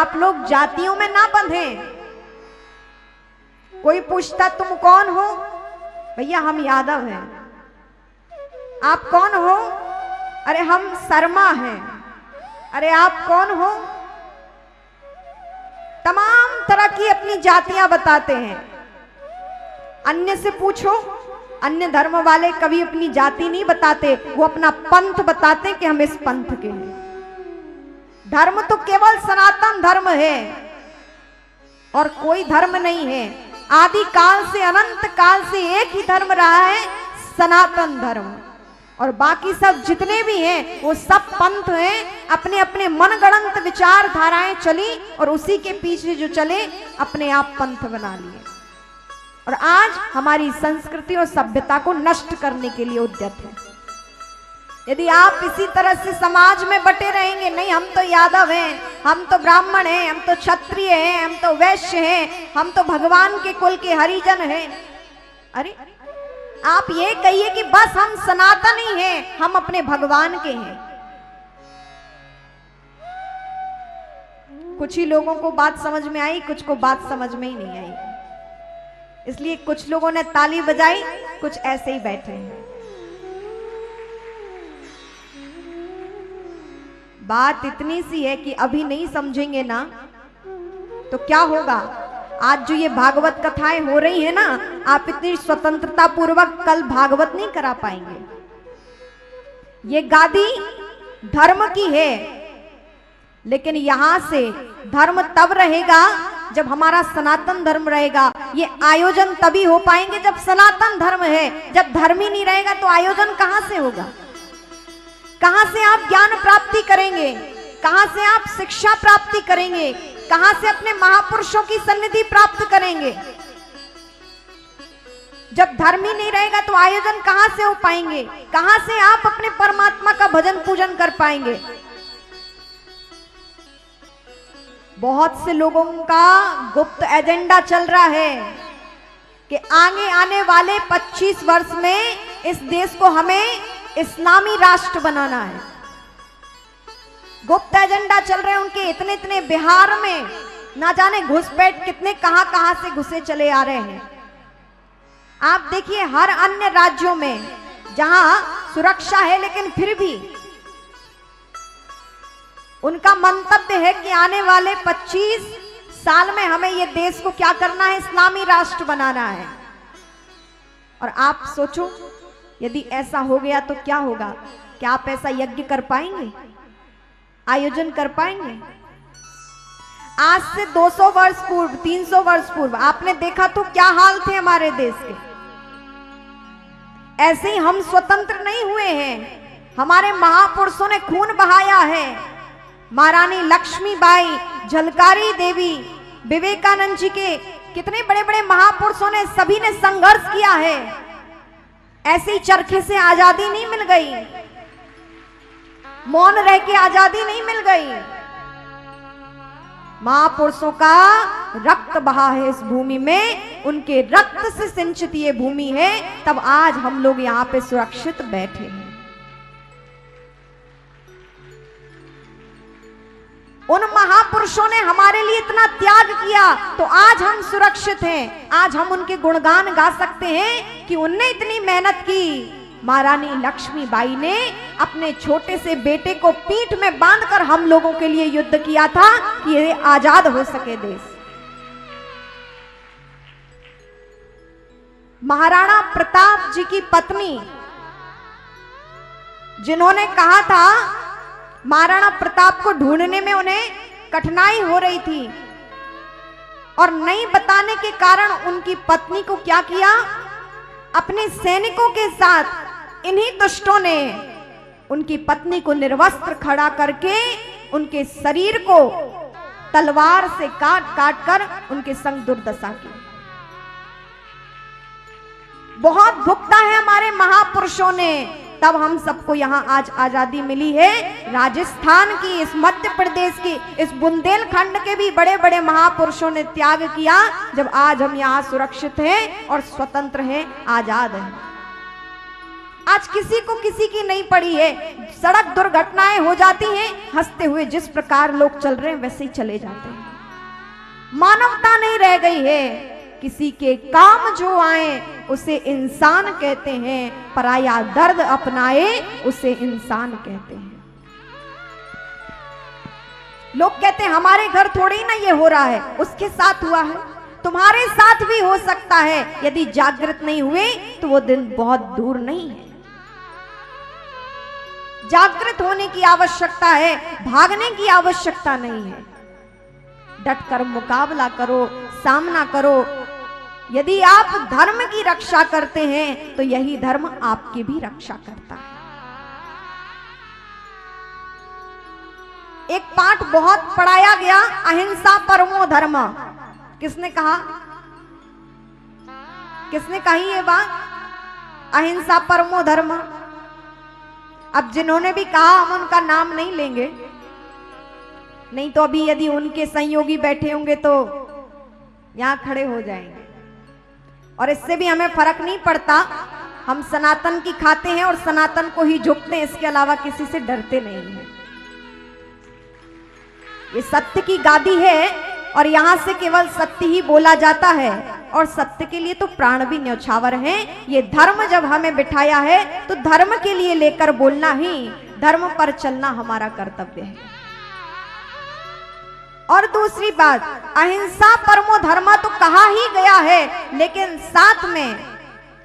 आप लोग जातियों में ना बंधे। कोई पूछता तुम कौन हो, भैया हम यादव हैं। आप कौन हो? अरे हम शर्मा हैं। अरे आप कौन हो? तमाम तरह की अपनी जातियां बताते हैं। अन्य से पूछो, अन्य धर्म वाले कभी अपनी जाति नहीं बताते, वो अपना पंथ बताते कि हम इस पंथ के हैं। धर्म तो केवल सनातन धर्म है और कोई धर्म नहीं है। आदि काल से अनंत काल से एक ही धर्म रहा है, सनातन धर्म। और बाकी सब जितने भी हैं वो सब पंथ हैं। अपने अपने मनगढ़ंत विचारधाराएं चली और उसी के पीछे जो चले अपने आप पंथ बना लिए और आज हमारी संस्कृति और सभ्यता को नष्ट करने के लिए उद्यत है। यदि आप इसी तरह से समाज में बटे रहेंगे, नहीं हम तो यादव हैं, हम तो ब्राह्मण हैं, हम तो क्षत्रिय हैं, हम तो वैश्य हैं, हम तो भगवान के कुल के हरिजन हैं। अरे आप ये कहिए कि बस हम सनातन ही हैं, हम अपने भगवान के हैं। कुछ ही लोगों को बात समझ में आई, कुछ को बात समझ में ही नहीं आई। इसलिए कुछ लोगों ने ताली बजाई, कुछ ऐसे ही बैठे हैं। बात इतनी सी है कि अभी नहीं समझेंगे ना तो क्या होगा। आज जो ये भागवत कथाएं हो रही है ना, आप इतनी स्वतंत्रता पूर्वक कल भागवत नहीं करा पाएंगे। ये गादी धर्म की है, लेकिन यहां से धर्म तब रहेगा जब हमारा सनातन धर्म रहेगा। ये आयोजन तभी हो पाएंगे जब सनातन धर्म है। जब धर्म ही नहीं रहेगा तो आयोजन कहां से होगा? कहां से आप ज्ञान प्राप्ति करेंगे? कहां से आप शिक्षा प्राप्ति करेंगे? कहां से अपने महापुरुषों की सन्निधि प्राप्त करेंगे? जब धर्म ही नहीं रहेगा तो आयोजन कहां से हो पाएंगे? कहां से आप अपने परमात्मा का भजन पूजन कर पाएंगे? बहुत से लोगों का गुप्त एजेंडा चल रहा है कि आगे आने वाले 25 वर्ष में इस देश को हमें इस्लामी राष्ट्र बनाना है। गुप्त एजेंडा चल रहे हैं उनके। इतने इतने बिहार में ना जाने घुसपैठ कितने कहां कहां से घुसे चले आ रहे हैं। आप देखिए हर अन्य राज्यों में जहां सुरक्षा है, लेकिन फिर भी उनका मंतव्य है कि आने वाले 25 साल में हमें ये देश को क्या करना है? इस्लामी राष्ट्र बनाना है। और आप सोचो यदि ऐसा हो गया तो क्या होगा? क्या आप ऐसा यज्ञ कर पाएंगे? आयोजन कर पाएंगे? आज से 200 वर्ष पूर्व, 300 वर्ष पूर्व आपने देखा तो क्या हाल थे हमारे देश के। ऐसे ही हम स्वतंत्र नहीं हुए हैं, हमारे महापुरुषों ने खून बहाया है। महारानी लक्ष्मीबाई, झलकारी देवी, विवेकानंद जी के कितने बड़े बड़े महापुरुषों ने, सभी ने संघर्ष किया है। ऐसे ही चरखे से आजादी नहीं मिल गई, मौन रह के आजादी नहीं मिल गई। महापुरुषों का रक्त बहा है इस भूमि में, उनके रक्त से सिंचित ये भूमि है, तब आज हम लोग यहाँ पे सुरक्षित बैठे हैं। उन महापुरुषों ने हमारे लिए इतना त्याग किया तो आज हम सुरक्षित हैं। आज हम उनके गुणगान गा सकते हैं कि उनने इतनी मेहनत की। महारानी लक्ष्मीबाई ने अपने छोटे से बेटे को पीठ में बांधकर हम लोगों के लिए युद्ध किया था कि ये आजाद हो सके देश। महाराणा प्रताप जी की पत्नी, जिन्होंने कहा था, महाराणा प्रताप को ढूंढने में उन्हें कठिनाई हो रही थी और नहीं बताने के कारण उनकी पत्नी को क्या किया? अपने सैनिकों के साथ इन्हीं दुष्टों ने उनकी पत्नी को निर्वस्त्र खड़ा करके उनके शरीर को तलवार से काट काट कर उनके संग दुर्दशा की। बहुत भुगता है हमारे महापुरुषों ने, तब हम सबको यहाँ आज आजादी मिली है। राजस्थान की, इस मध्य प्रदेश की, इस बुंदेलखंड के भी बड़े बड़े महापुरुषों ने त्याग किया, जब आज हम यहाँ सुरक्षित हैं और स्वतंत्र हैं, आजाद हैं। आज किसी को किसी की नहीं पड़ी है। सड़क दुर्घटनाएं हो जाती हैं, हंसते हुए जिस प्रकार लोग चल रहे हैं वैसे ही चले जाते हैं। मानवता नहीं रह गई है। किसी के काम जो आए उसे इंसान कहते हैं, पराया दर्द अपनाए उसे इंसान कहते हैं। लोग कहते हैं हमारे घर थोड़ी ना ये हो रहा है, उसके साथ हुआ है, तुम्हारे साथ भी हो सकता है। यदि जागृत नहीं हुए तो वो दिन बहुत दूर नहीं है। जागृत होने की आवश्यकता है, भागने की आवश्यकता नहीं है। डटकर मुकाबला करो, सामना करो। यदि आप धर्म की रक्षा करते हैं तो यही धर्म आपकी भी रक्षा करता है। एक पाठ बहुत पढ़ाया गया, अहिंसा परमो धर्म। किसने कहा? किसने कही ये बात? अहिंसा परमो धर्म। अब जिन्होंने भी कहा हम उनका नाम नहीं लेंगे, नहीं तो अभी यदि उनके सहयोगी बैठे होंगे तो यहां खड़े हो जाएंगे। और इससे भी हमें फर्क नहीं पड़ता, हम सनातन की खाते हैं और सनातन को ही झुकते हैं, इसके अलावा किसी से डरते नहीं हैं। ये सत्य की गादी है और यहां से केवल सत्य ही बोला जाता है, और सत्य के लिए तो प्राण भी न्यौछावर हैं। ये धर्म जब हमें बिठाया है तो धर्म के लिए लेकर बोलना ही, धर्म पर चलना हमारा कर्तव्य है। और दूसरी बात, अहिंसा परमो धर्म तो कहा ही गया है, लेकिन साथ में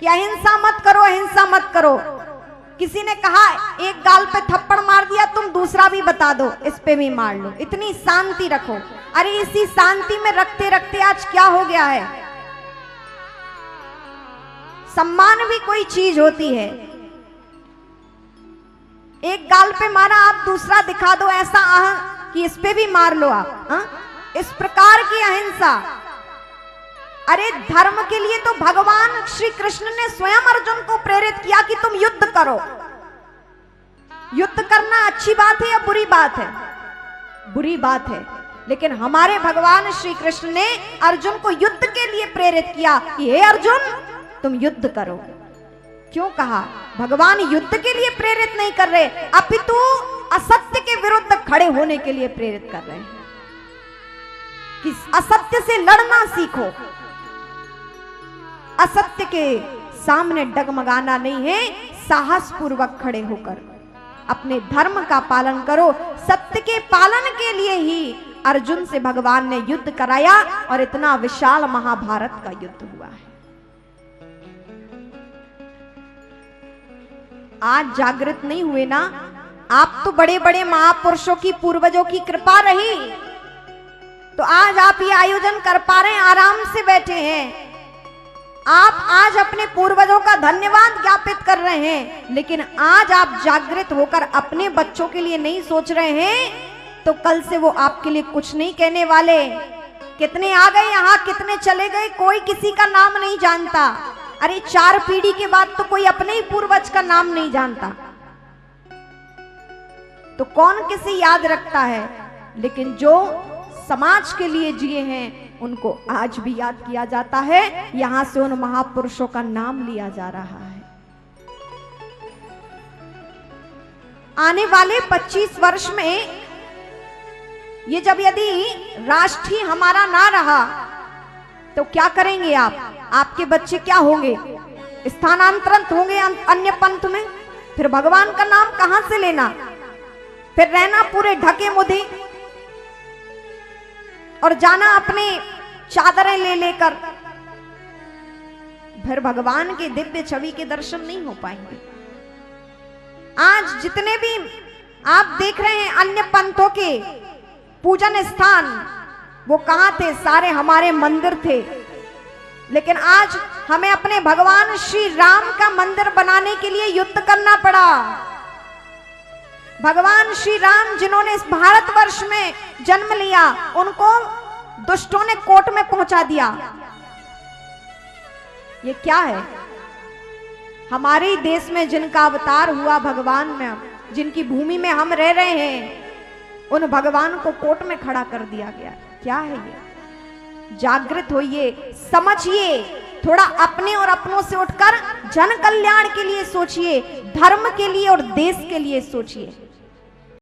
कि अहिंसा मत करो, अहिंसा मत करो। किसी ने कहा एक गाल पे थप्पड़ मार दिया, तुम दूसरा भी बता दो, इस पे भी मार लो, इतनी शांति रखो। अरे इसी शांति में रखते रखते आज क्या हो गया है? सम्मान भी कोई चीज होती है। एक गाल पे मारा, आप दूसरा दिखा दो, ऐसा कि इस पे भी मार लो आप। इस प्रकार की अहिंसा। अरे धर्म के लिए तो भगवान श्री कृष्ण ने स्वयं अर्जुन को प्रेरित किया कि तुम युद्ध करो। युद्ध करना अच्छी बात है या बुरी बात है? बुरी बात है। लेकिन हमारे भगवान श्री कृष्ण ने अर्जुन को युद्ध के लिए प्रेरित किया कि हे अर्जुन तुम युद्ध करो। क्यों कहा? भगवान युद्ध के लिए प्रेरित नहीं कर रहे, अपितु असत्य के विरुद्ध खड़े होने के लिए प्रेरित कर रहे हैं कि असत्य से लड़ना सीखो। असत्य के सामने डगमगाना नहीं है, साहस पूर्वक खड़े होकर अपने धर्म का पालन करो। सत्य के पालन के लिए ही अर्जुन से भगवान ने युद्ध कराया और इतना विशाल महाभारत का युद्ध हुआ है। आज जागृत नहीं हुए ना आप, तो बड़े बड़े महापुरुषों की, पूर्वजों की कृपा रही तो आज आप ये आयोजन कर पा रहे हैं, आराम से बैठे हैं। आप आज अपने पूर्वजों का धन्यवाद ज्ञापित कर रहे हैं, लेकिन आज आप जागृत होकर अपने बच्चों के लिए नहीं सोच रहे हैं तो कल से वो आपके लिए कुछ नहीं कहने वाले। कितने आ गए यहाँ, कितने चले गए, कोई किसी का नाम नहीं जानता। अरे 4 पीढ़ी के बाद तो कोई अपने ही पूर्वज का नाम नहीं जानता, तो कौन किसे याद रखता है? लेकिन जो समाज के लिए जिए हैं उनको आज भी याद किया जाता है। यहां से उन महापुरुषों का नाम लिया जा रहा है। आने वाले 25 वर्ष में ये जब यदि राष्ट्र ही हमारा ना रहा तो क्या करेंगे आप? आपके बच्चे क्या होंगे? स्थानांतरित होंगे अन्य पंथ में। फिर भगवान का नाम कहां से लेना? फिर रहना पूरे ढके मुधे और जाना अपने चादरें ले लेकर। फिर भगवान के दिव्य छवि के दर्शन नहीं हो पाएंगे। आज जितने भी आप देख रहे हैं अन्य पंथों के पूजन स्थान, वो कहां थे? सारे हमारे मंदिर थे। लेकिन आज हमें अपने भगवान श्री राम का मंदिर बनाने के लिए युद्ध करना पड़ा। भगवान श्री राम जिन्होंने इस भारतवर्ष में जन्म लिया, उनको दुष्टों ने कोर्ट में पहुंचा दिया। ये क्या है? हमारे ही देश में जिनका अवतार हुआ भगवान में, जिनकी भूमि में हम रह रहे हैं, उन भगवान को कोर्ट में खड़ा कर दिया गया। क्या है ये? जागृत होइए, समझिए थोड़ा अपने और अपनों से उठकर जन कल्याण के लिए सोचिए, धर्म के लिए और देश के लिए सोचिए।